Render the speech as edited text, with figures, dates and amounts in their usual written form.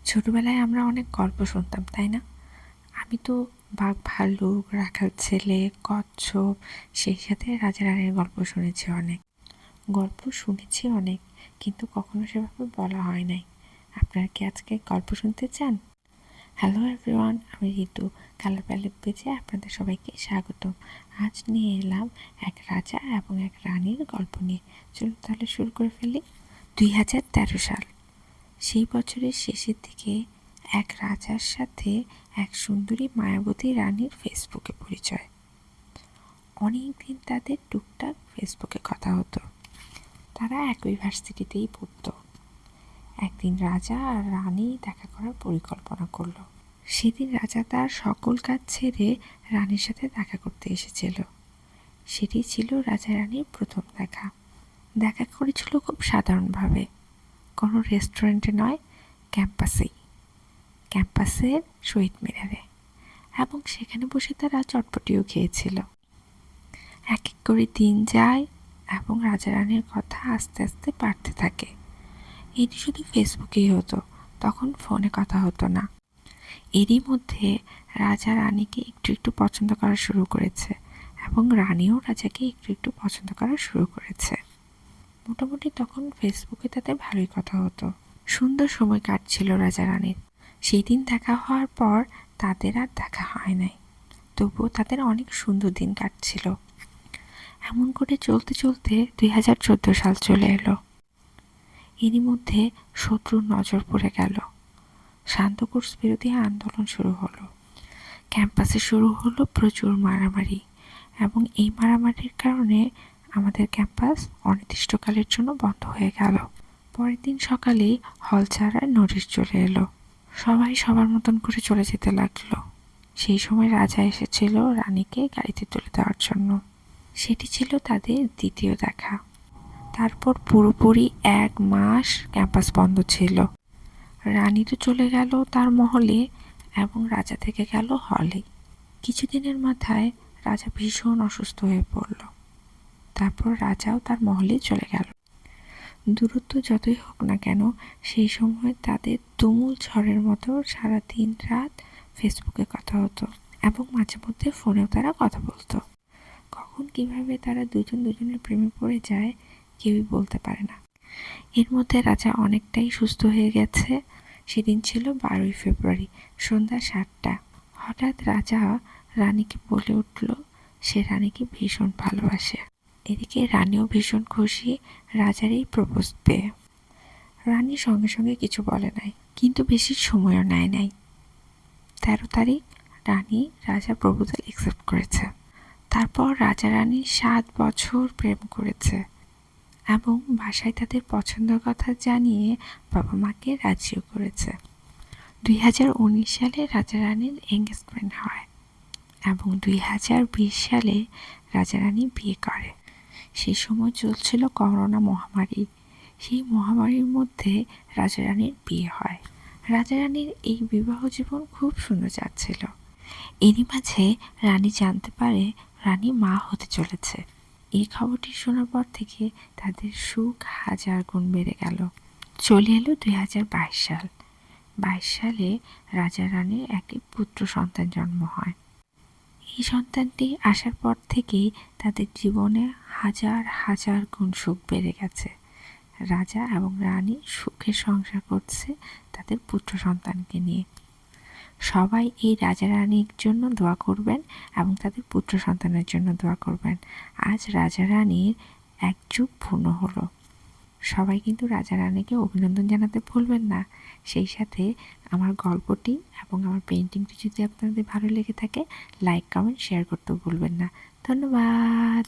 ছোটবেলায় আমরা অনেক গল্প শুনতাম, তাই না? আমি তো বাঘ ভাল্লুক, রাখাল ছেলে, কচ্ছপ, সেই সাথে রাজা রানীর গল্প শুনেছি অনেক। কিন্তু কখনো সেভাবে বলা হয় নাই। আপনারা কি আজকে গল্প শুনতে চান? হ্যালো এভরিওয়ান, আমি ঋতু। কালার প্যালেট পেজে আপনাদের সবাইকে স্বাগতম। আজ নিয়ে এলাম এক রাজা এবং এক রানীর গল্প নিয়ে। চলুন তাহলে শুরু করে ফেলি। 2013 সাল। সেই বছরের শেষের দিকে এক রাজার সাথে এক সুন্দরী মায়াবতী রানীর ফেসবুকে পরিচয়। অনেক দিন তাদের টুকটাক ফেসবুকে কথা হতো। তারা একই ভার্সিটিতেই পড়ত। একদিন রাজা আর রানী দেখা করার পরিকল্পনা করলো। সেদিন রাজা তার সকল কাজ ছেড়ে রানীর সাথে দেখা করতে এসেছিল। সেটি ছিল রাজা রানীর প্রথম দেখা করেছিল খুব সাধারণভাবে, কোনো রেস্টুরেন্টে নয়, ক্যাম্পাসের শহীদ মিনারে। এবং সেখানে বসে তারা চটপটিও খেয়েছিল। এক এক করে দিন যায় এবং রাজা রানীর কথা আস্তে আস্তে বাড়তে থাকে। এটি শুধু ফেসবুকেই হতো, তখন ফোনে কথা হতো না। এরই মধ্যে রাজা রানীকে একটু একটু পছন্দ করা শুরু করেছে এবং রানীও রাজাকে একটু একটু পছন্দ করা শুরু করেছে। মোটামুটি তখন ফেসবুকে তাদের ভালোই কথা হতো। সুন্দর সময় কাটছিল রাজা রানীর। সেই দিন দেখা হওয়ার পর তাদের আর দেখা হয় নাই, তবুও তাদের অনেক সুন্দর দিন কাটছিল। এমন করে চলতে চলতে 2014 সাল চলে এলো। এরই মধ্যে শত্রুর নজর পড়ে গেল। শান্ত কোর্স বিরোধী আন্দোলন শুরু হলো। ক্যাম্পাসে শুরু হলো প্রচুর মারামারি এবং এই মারামারির কারণে আমাদের ক্যাম্পাস অনির্দিষ্টকালের জন্য বন্ধ হয়ে গেল। পরের দিন সকালেই হল ছাড়ার নোটিশ চলে এলো। সবাই সবার মতন করে চলে যেতে লাগলো। সেই সময় রাজা এসেছিল রানীকে গাড়িতে তুলে দেওয়ার জন্য। সেটি ছিল তাদের দ্বিতীয় দেখা। তারপর পুরোপুরি 1 মাস ক্যাম্পাস বন্ধ ছিল। রানী তো চলে গেল তার মহলে এবং রাজা থেকে গেল হলে। কিছুদিনের মাথায় রাজা ভীষণ অসুস্থ হয়ে পড়ল। তারপর রাজাও তার মহলে চলে গেল। দূরত্ব যতই হোক না কেন, সেই সময় তাদের তুমুল ঝড়ের মতো সারা দিন রাত ফেসবুকে কথা হতো এবং মাঝে মধ্যে ফোনেও তারা কথা বলতো। কখন কিভাবে তারা দুজনের প্রেমে পড়ে যায় কেউই বলতে পারে না। এর মধ্যে রাজা অনেকটাই সুস্থ হয়ে গেছে। সেদিন ছিল 12ই ফেব্রুয়ারি, সন্ধ্যা 7টা। হঠাৎ রাজা রানীকে বলে উঠল সে রানীকে ভীষণ ভালোবাসে। এদিকে রানীও ভীষণ খুশি রাজার এই প্রপোজ পেয়ে। রানী সঙ্গে সঙ্গে কিছু বলে নাই, কিন্তু বেশি সময়ও নেয় নাই। 13 তারিখ রানী রাজার প্রপোজাল অ্যাকসেপ্ট করেছে। তারপর রাজা রানী 7 বছর প্রেম করেছে এবং বাসায় তাদের পছন্দের কথা জানিয়ে বাবা মাকে রাজিও করেছে। 2019 সালে রাজা রানীর এঙ্গেজমেন্ট হয় এবং 2020 সালে রাজা রানী বিয়ে করে। সেই সময় চলছিল করোনা মহামারী। সেই মহামারীর মধ্যে রাজা রানীর বিয়ে হয়। রাজা রানীর এই বিবাহ জীবন খুব সুন্দর যাচ্ছিল। এরই মাঝে রানী জানতে পারে রানী মা হতে চলেছে। এই খবরটি শোনার পর থেকে তাদের সুখ 1000 গুণ বেড়ে গেল। চলে এলো 2022 সাল। 22 সালে রাজা রানীর একটি পুত্র সন্তান জন্ম হয়। এই সন্তানটি আসার পর থেকেই তাদের জীবনে 1000 গুণ সুখ বেড়ে গেছে। রাজা এবং রানী সুখে সংসার করছে তাদের পুত্র সন্তানকে নিয়ে। সবাই এই রাজা রানীর জন্য দোয়া করবেন এবং তাদের পুত্র সন্তানের জন্য দোয়া করবেন। আজ রাজা রানীর 1 যুগ পূর্ণ হলো। সবাই কিন্তু রাজা রানীকে অভিনন্দন জানাতে ভুলবেন না। সেই সাথে আমার গল্পটি এবং আমার পেইন্টিংটি যদি আপনাদের ভালো লেগে থাকে, লাইক, কমেন্ট, শেয়ার করতেও ভুলবেন না। ধন্যবাদ।